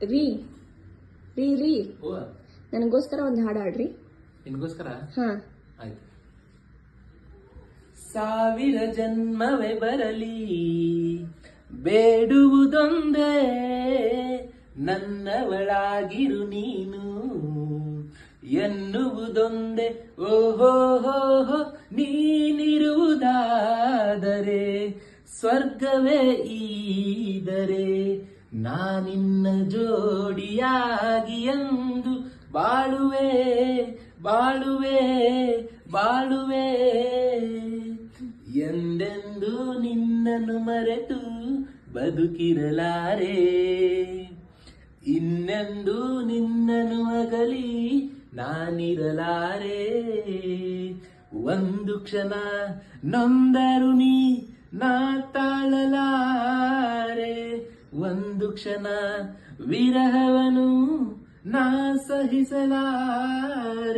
ರೀ ರೀ ರೀ ಓ ನನಗೋಸ್ಕರ ಒಂದು ಹಾಡು ಹಾಡ್ರಿ. ನಿನ್ಗೋಸ್ಕರ ಹಾ ಆಯ್ತು. ಸಾವಿರ ಜನ್ಮವೇ ಬರಲಿ ಬೇಡುವುದೊಂದೇ, ನನ್ನವಳಾಗಿರು ನೀನು ಎನ್ನುವುದೊಂದೇ. ಓಹೋ ಹೋ ನೀನಿರುವುದಾದರೆ ಸ್ವರ್ಗವೇ ಈದರೆ, ನಾನಿನ್ನ ಜೋಡಿಯಾಗಿ ಎಂದು ಬಾಳುವೆ ಬಾಳುವೆ ಬಾಳುವೆ. ಎಂದೆಂದು ನಿನ್ನನ್ನು ಮರೆತು ಬದುಕಿರಲಾರೆ, ಇನ್ನೆಂದು ನಿನ್ನನ್ನು ಅಗಲಿ ನಾನಿರಲಾರೆ. ಒಂದು ಕ್ಷಣ ನೊಂದರು ನೀ ನಾ ತಾಳಲಾರೆ, ಒಂದು ಕ್ಷಣ ವಿರಹವನು ನಾ ಸಹಿಸಲಾರೆ.